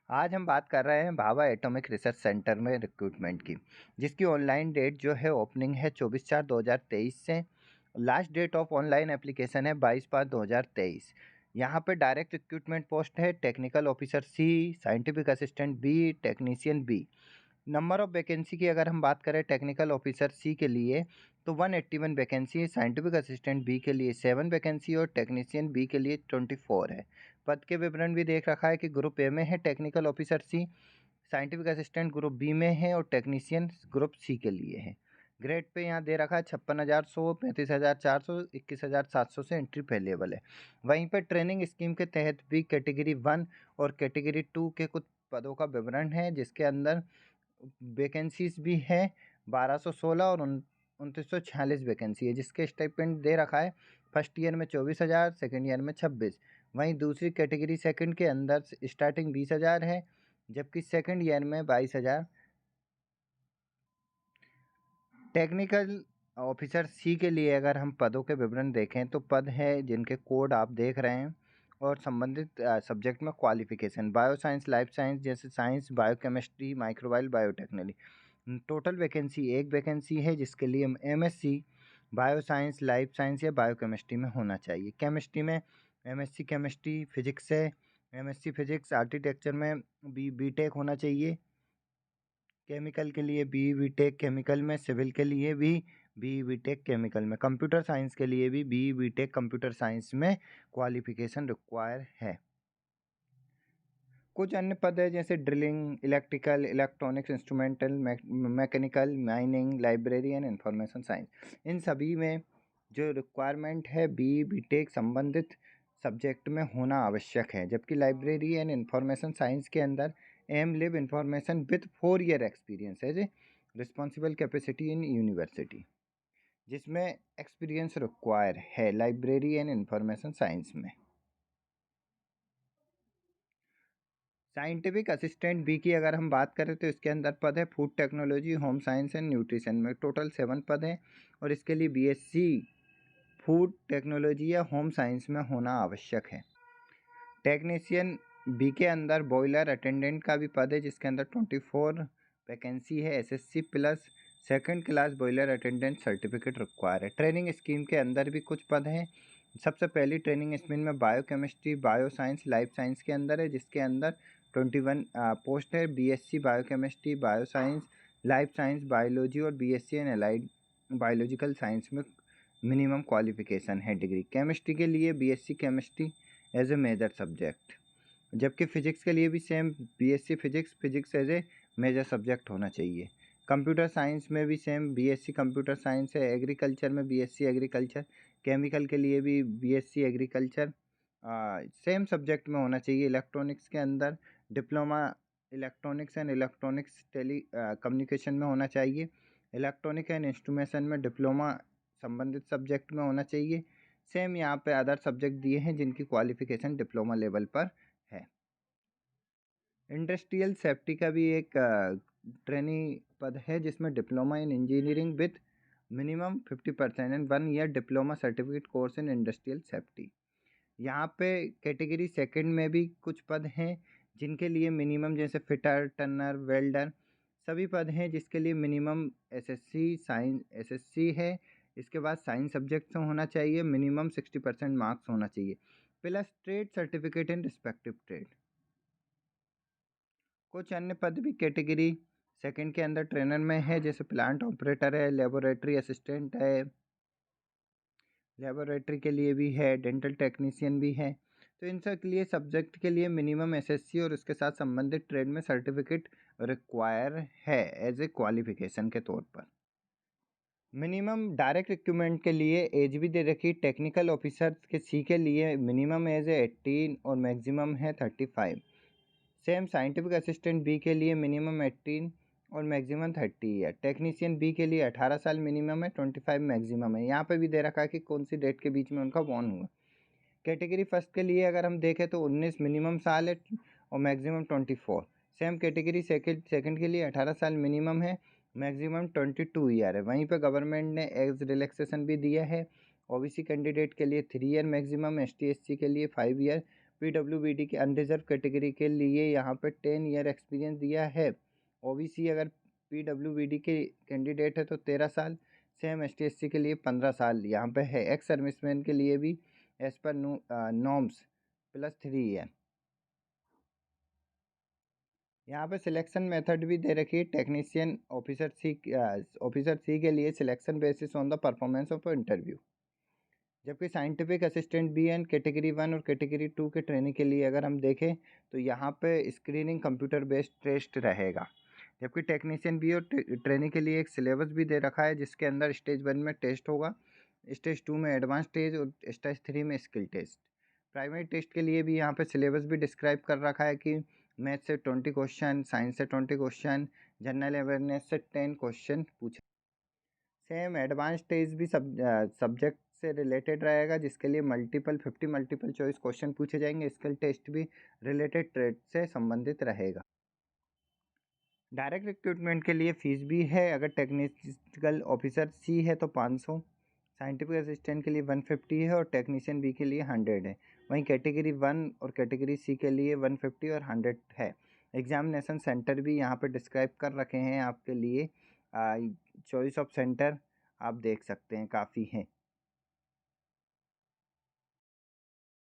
आज हम बात कर रहे हैं भाभा एटॉमिक रिसर्च सेंटर में रिक्रूटमेंट की, जिसकी ऑनलाइन डेट जो है ओपनिंग है 24/4/2023 से। Last date of online application है 22/5/2023। यहाँ पे डायरेक्ट रिक्रूटमेंट पोस्ट है technical officer C, scientific assistant B, technician B. Number of vacancy की अगर हम बात करें टेक्निकल ऑफिसर सी के लिए तो 181 वैकेंसी है, साइंटिफिक असिस्टेंट बी के लिए 7 वैकेंसी और टेक्नीशियन बी के लिए 24 है। पद के विवरण भी देख रखा है कि ग्रुप ए में है technical officer C, scientific assistant group B में है और टेक्नीशियन ग्रुप सी के लिए है। ग्रेड पे यहाँ दे रखा है 56,100, 35,400, 21,700 से एंट्री अवेलेबल है। वहीं पर ट्रेनिंग स्कीम के तहत भी कैटेगरी 1 और कैटेगरी 2 के कुछ पदों का विवरण है, जिसके अंदर वैकेंसीज भी है 1216 और 2946 वैकेंसी है, जिसके स्टाइपेंड दे रखा है फर्स्ट ईयर में 24,000, सेकेंड ईयर में 26। वहीं दूसरी कैटेगरी सेकंड के अंदर स्टार्टिंग 20,000 है, जबकि सेकंड ईयर में 22,000। टेक्निकल ऑफिसर सी के लिए अगर हम पदों के विवरण देखें तो पद है जिनके कोड आप देख रहे हैं और संबंधित सब्जेक्ट में qualification bio science, life science जैसे science, biochemistry, microbial, biotechnology. Total vacancy एक वैकेंसी है, जिसके लिए MSc bio science, life science या बायोकेमिस्ट्री में होना चाहिए। केमिस्ट्री में एमएससी केमिस्ट्री, फिजिक्स है एमएससी फिजिक्स, आर्किटेक्चर में बीटेक होना चाहिए। केमिकल के लिए बीटेक केमिकल में, सिविल के लिए भी बीटेक केमिकल में, कंप्यूटर साइंस के लिए भी बीटेक कंप्यूटर साइंस में क्वालिफिकेशन रिक्वायर है। कुछ अन्य पद है जैसे drilling, electrical, electronics, instrumental, mechanical, mining, librarian, information science. इन सभी में जो रिक्वायरमेंट है बीटेक संबंधित सब्जेक्ट में होना आवश्यक है, जबकि लाइब्रेरी एंड इंफॉर्मेशन साइंस के अंदर M lib information with 4 year experience है, रिस्पॉन्सिबल कैपेसिटी इन यूनिवर्सिटी, जिसमें एक्सपीरियंस रिक्वायर है लाइब्रेरी एंड इंफॉर्मेशन साइंस में। साइंटिफिक असिस्टेंट बी की अगर हम बात करें तो इसके अंदर पद है food technology, home science and nutrition में। टोटल 7 पद हैं और इसके लिए बीएससी फूड टेक्नोलॉजी या होम साइंस में होना आवश्यक है। टेक्नीशियन बी के अंदर बॉयलर अटेंडेंट का भी पद है, जिसके अंदर 24 वैकेंसी है। SSC plus second class boiler attendant certificate require है। ट्रेनिंग स्कीम के अंदर भी कुछ पद हैं। सबसे पहली ट्रेनिंग स्कीम में biochemistry, bio science, life science के अंदर है, जिसके अंदर 21 पोस्ट है। BSc biochemistry, bio science, life science, biology और BSc and allied biological science में मिनिमम क्वालिफिकेशन है डिग्री। केमिस्ट्री के लिए BSc chemistry as a major subject, जबकि फिजिक्स के लिए भी same BSc physics, physics as a major subject होना चाहिए। कंप्यूटर साइंस में भी सेम बीएससी कंप्यूटर साइंस है। एग्रीकल्चर में बीएससी एग्रीकल्चर, केमिकल के लिए भी बीएससी एग्रीकल्चर सेम सब्जेक्ट में होना चाहिए। इलेक्ट्रॉनिक्स के अंदर diploma electronics and electronics telecommunication में होना चाहिए। इलेक्ट्रॉनिक एंड इंस्ट्रूमेशन में डिप्लोमा संबंधित सब्जेक्ट में होना चाहिए। सेम यहाँ पे अदर सब्जेक्ट दिए हैं जिनकी क्वालिफिकेशन डिप्लोमा लेवल पर है। इंडस्ट्रियल सेफ्टी का भी एक ट्रेनिंग पद है, जिसमें diploma in engineering with minimum 50% and 1 year diploma certificate course in industrial safety. यहाँ पे कैटेगरी सेकंड में भी कुछ पद हैं जिनके लिए मिनिमम जैसे फिटर, टर्नर, वेल्डर सभी पद हैं, जिसके लिए मिनिमम एसएससी साइंस एसएससी है। इसके बाद साइंस सब्जेक्ट से होना चाहिए, मिनिमम 60% मार्क्स होना चाहिए, plus trade certificate in respective trade. कुछ अन्य पद भी कैटेगरी सेकंड के अंदर ट्रेनर में है, जैसे प्लांट ऑपरेटर है, लेबोरेटरी असिस्टेंट है, लेबोरेटरी के लिए भी है, डेंटल टेक्नीशियन भी है। तो इन सब के लिए सब्जेक्ट के लिए मिनिमम एसएससी और उसके साथ संबंधित ट्रेड में सर्टिफिकेट रिक्वायर है एज ए क्वालिफिकेशन के तौर पर। मिनिमम डायरेक्ट रिक्रूटमेंट के लिए एज भी दे रखी। टेक्निकल ऑफिसर के सी के लिए मिनिमम एज है 18 और मैक्सिमम है 35। सेम साइंटिफिक असिस्टेंट बी के लिए मिनिमम 18 और मैक्सिमम 30 है। टेक्नीशियन बी के लिए 18 साल मिनिमम है, 25 मैक्सिमम है। यहाँ पे भी दे रखा है कि कौन सी डेट के बीच में उनका बॉर्न हुआ। कैटेगरी फर्स्ट के लिए अगर हम देखें तो 19 मिनिमम साल है और मैक्सिमम 24। सेम कैटेगरी सेकंड के लिए 18 साल मिनिमम है, मैक्सिमम 22 ईयर है। वहीं पे गवर्नमेंट ने एज रिलैक्सेशन भी दिया है। ओबीसी कैंडिडेट के लिए 3 ईयर मैक्सिमम, एसटी एससी के लिए 5 ईयर, पीडब्ल्यूबीडी के अनरिजर्व कैटेगरी के लिए यहाँ पे 10 ईयर एक्सपीरियंस दिया है। ओबीसी अगर पीडब्ल्यूबीडी के कैंडिडेट है तो 13 साल, सेम एसटी/एससी के लिए 15 साल यहाँ पे है। एक्स सर्विसमैन के लिए भी एज पर नॉर्म्स +3 ईयर। यहाँ पे सिलेक्शन मेथड भी दे रखी है। टेक्नीशियन ऑफिसर सी के लिए selection basis on the performance of interview, जबकि scientific assistant B and category 1 और कैटेगरी 2 के ट्रेनिंग के लिए अगर हम देखें तो यहाँ पे स्क्रीनिंग कंप्यूटर बेस्ड टेस्ट रहेगा। जबकि टेक्नीशियन बी और ट्रेनिंग के लिए एक सिलेबस भी दे रखा है जिसके अंदर स्टेज 1 में टेस्ट होगा, स्टेज 2 में एडवांस टेस्ट और स्टेज 3 में स्किल टेस्ट। प्राइमरी टेस्ट के लिए भी यहाँ पे सिलेबस भी डिस्क्राइब कर रखा है कि मैथ से 20 क्वेश्चन, साइंस से 20 क्वेश्चन, जनरल अवेयरनेस से 10 क्वेश्चन पूछे। सेम एडवांस टेस्ट भी सब्जेक्ट से रिलेटेड रहेगा जिसके लिए 50 मल्टीपल चॉइस क्वेश्चन पूछे जाएंगे। स्किल टेस्ट भी रिलेटेड ट्रेड से संबंधित रहेगा। डायरेक्ट रिक्रूटमेंट के लिए फीस भी है। अगर टेक्निकल ऑफिसर सी है तो 500, साइंटिफिक असिस्टेंट के लिए 150 है और टेक्नीशियन बी के लिए 100 है। वहीं कैटेगरी 1 और कैटेगरी सी के लिए 150 और 100 है। एग्जामिनेशन सेंटर भी यहाँ पे डिस्क्राइब कर रखे हैं आपके लिए। चॉइस ऑफ सेंटर आप देख सकते हैं, काफ़ी हैं।